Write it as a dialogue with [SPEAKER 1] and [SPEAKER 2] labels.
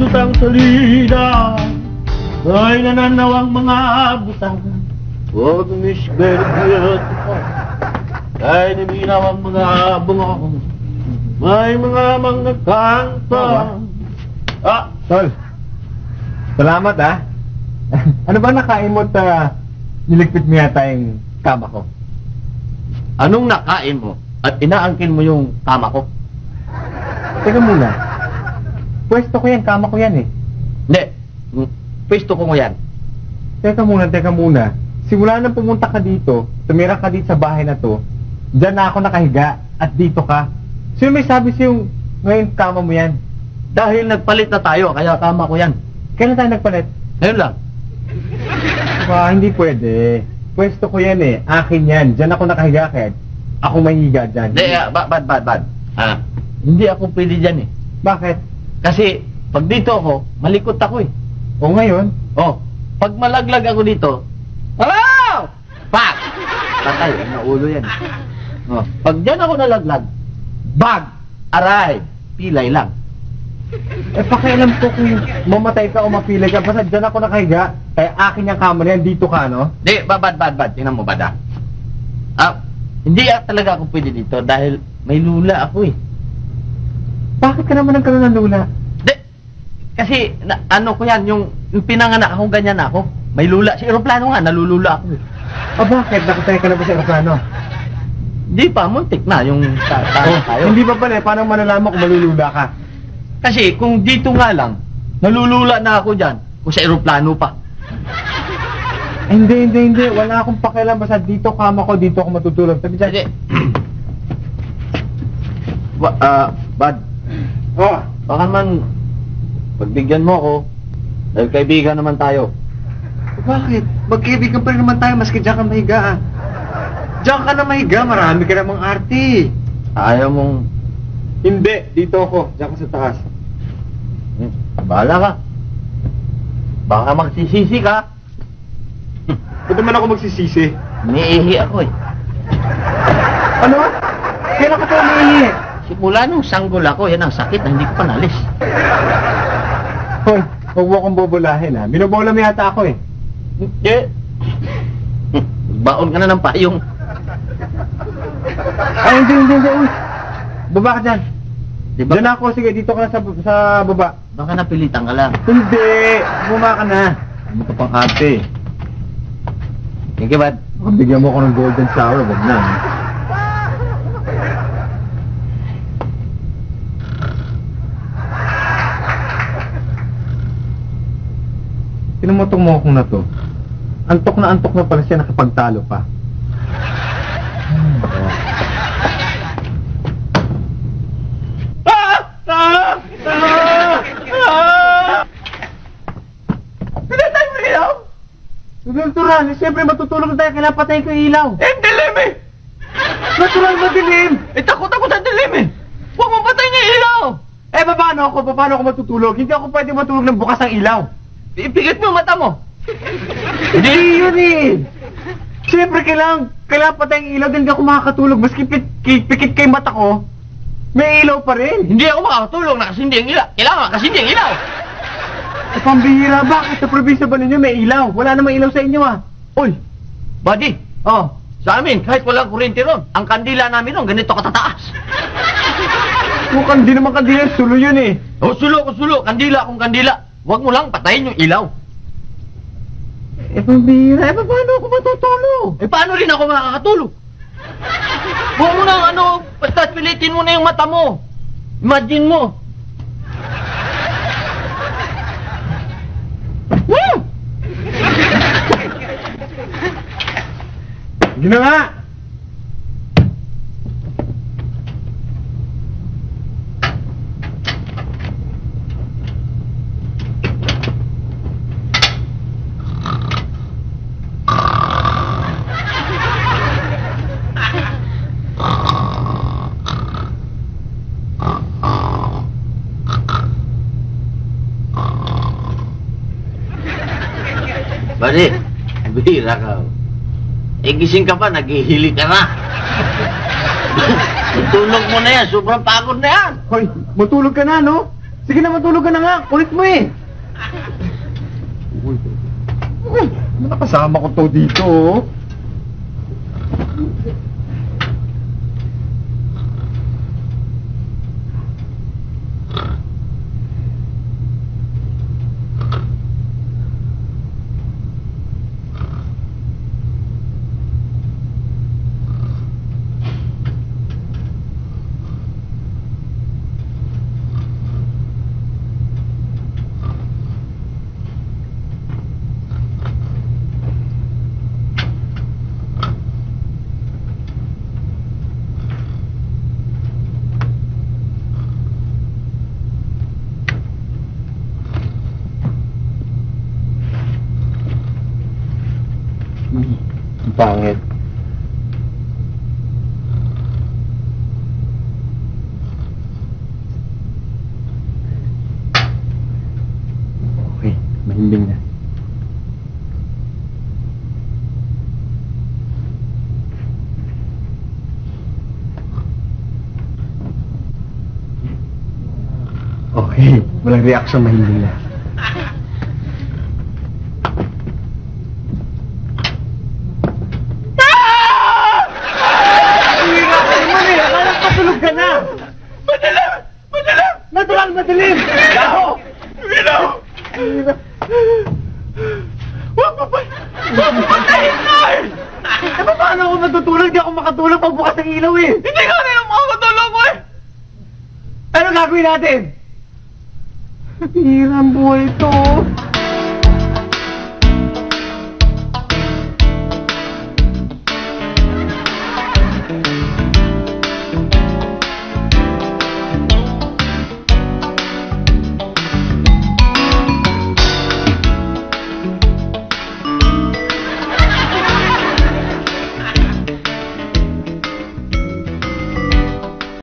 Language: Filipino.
[SPEAKER 1] butang salida ay nananawang mga butang. Oh, Miss Very Beautiful ay naminaw ang mga bungong. May mga kanta.
[SPEAKER 2] Tol, salamat Ano ba nakain mo at niligpit mo yata yung kama ko?
[SPEAKER 1] Anong nakain mo at inaangkin mo yung kama ko?
[SPEAKER 2] Teka muna. Pwesto ko yan, kama ko yan eh.
[SPEAKER 1] Hindi. Pwesto ko mo yan.
[SPEAKER 2] Teka muna. Simula nang pumunta ka dito, tumira ka dito sa bahay na to, dyan na ako nakahiga at dito ka. Sino may sabi sa'yo ngayon kama mo yan?
[SPEAKER 1] Dahil nagpalit na tayo, kaya kama ko yan.
[SPEAKER 2] Kailan tayo nagpalit?
[SPEAKER 1] Ngayon lang.
[SPEAKER 2] Hindi pwede. Pwesto ko yan eh. Akin yan. Dyan ako nakahiga kaya ako mahihiga dyan.
[SPEAKER 1] Hindi, bad. Hindi ako pwede dyan eh.
[SPEAKER 2] Bakit?
[SPEAKER 1] Kasi, pag dito ako, malikot ako eh.
[SPEAKER 2] O ngayon?
[SPEAKER 1] Pag malaglag ako dito, hello! Pak! Patay, ang naulo yan. Pag dyan ako nalaglag, bag! Aray! Pilay lang.
[SPEAKER 2] Pakialam ko kung mamatay ka o mapilay ka. Basta dyan ako nakahiga, kaya akin yung kama na yan. Dito ka, no?
[SPEAKER 1] Di, bad. Tingnan mo, bad hindi talaga ako pwede dito dahil may lula ako eh.
[SPEAKER 2] Bakit ka naman nagkaroon ng lula?
[SPEAKER 1] Di, kasi, ano ko yan, yung pinanganak ako, ganyan ako. May lula. Si aeroplano nga, nalulula ako eh.
[SPEAKER 2] Bakit? Nakasaya ka na ba sa aeroplano?
[SPEAKER 1] Hindi pa, muntik na yung tayo.
[SPEAKER 2] Hindi pa pala, paano malalaman kung malulula ka?
[SPEAKER 1] Kasi kung dito nga lang, nalulula na ako dyan, kung sa aeroplano pa.
[SPEAKER 2] Hindi. Wala akong pakialam. Basta dito kama ko, dito ako matutulog. Sabi dyan.
[SPEAKER 1] Bad. Baka man, pagbigyan mo ako, dahil kaibigan naman tayo.
[SPEAKER 2] Bakit? Magkaibigan pa rin naman tayo, maski dyan ka mahiga Diyan ka na mahiga, marami ka namang arte.
[SPEAKER 1] Ayaw mong...
[SPEAKER 2] Hindi, dito ako. Diyan ka sa taas.
[SPEAKER 1] Bahala ka. Baka magsisisi ka.
[SPEAKER 2] Ba't naman ako magsisisi?
[SPEAKER 1] Niihi ako eh.
[SPEAKER 2] Ano? Kailan ka pa umiihi?
[SPEAKER 1] Simula nung sanggol ako, yan ang sakit na hindi ko pa nalis.
[SPEAKER 2] Hoy, huwag mo akong bobolahin Binobola mo yata ako eh.
[SPEAKER 1] Hindi. Baon ka na ng payong.
[SPEAKER 2] Ay, hindi. Baba ka dyan.
[SPEAKER 1] Diba?
[SPEAKER 2] Diyan ako, sige, dito ka na sa baba.
[SPEAKER 1] Baka napilitan ka lang.
[SPEAKER 2] Hindi, bumaba ka na. Ano ka pang ate?
[SPEAKER 1] Thank you, bad.
[SPEAKER 2] Bigyan mo ako ng golden shower, wag na. Tinamotong mo akong na to. Antok na pala siya, nakapagtalo pa.
[SPEAKER 1] Pinatay mo ilaw?
[SPEAKER 2] Natural, siyempre matutulog na tayo, kailangan patayin ko yung ilaw.
[SPEAKER 1] Dilim eh!
[SPEAKER 2] Natural, madilim!
[SPEAKER 1] Takot ako sa dilim eh! Huwag mo patayin yung ilaw!
[SPEAKER 2] Paano ako matutulog? Hindi ako pwede matulog ng bukas ang ilaw.
[SPEAKER 1] Ipikit mo yung mata mo!
[SPEAKER 2] Hindi yun eh! Siyempre, kailangan patayin yung ilaw, din hindi ako makakatulog. Maski pikit kay mata ko, may ilaw pa rin.
[SPEAKER 1] Hindi ako makakatulog, nakasindi ang ilaw. Kailangan makasindi ang ilaw!
[SPEAKER 2] Pambihira, bakit? Sa probinsya ba ninyo may ilaw? Wala namang ilaw sa inyo
[SPEAKER 1] Uy, buddy, sa amin, kahit walang kuryente ron, ang kandila namin ron, ganito katataas.
[SPEAKER 2] Mukhang di naman kandila, sulo yun eh.
[SPEAKER 1] Sulo, kandila kung kandila. Huwag mo lang patayin yung ilaw.
[SPEAKER 2] Pambihira, paano ako matutulog?
[SPEAKER 1] Paano rin ako makakatulog? Huwag mo na, basta pilitin mo na yung mata mo. Imagine mo.
[SPEAKER 2] Hindi na nga!
[SPEAKER 1] Buddy, bihira ka. Gising ka pa, naghihili ka na. Tulog mo na yan, sobrang pagod na yan.
[SPEAKER 2] Hoy, matulog ka na, no? Sige na, matulog ka na nga. Kulit mo eh. Uy, nakasama ko to dito, oh. Ang pangit. Okay, mahimbing na. Okay, walang reaction, mahimbing na. Ka na! Madilim! Madilim! Natural madilim! Ilaw! Ilaw! Huwag pa pa! Huwag pa patayin ko! Eh, paano ako matutulog? Di ako makatulog pag bukas ng ilaw eh! Hindi ka rin ang makakatulog ko eh! Ano gagawin natin? Hirang buhay ito!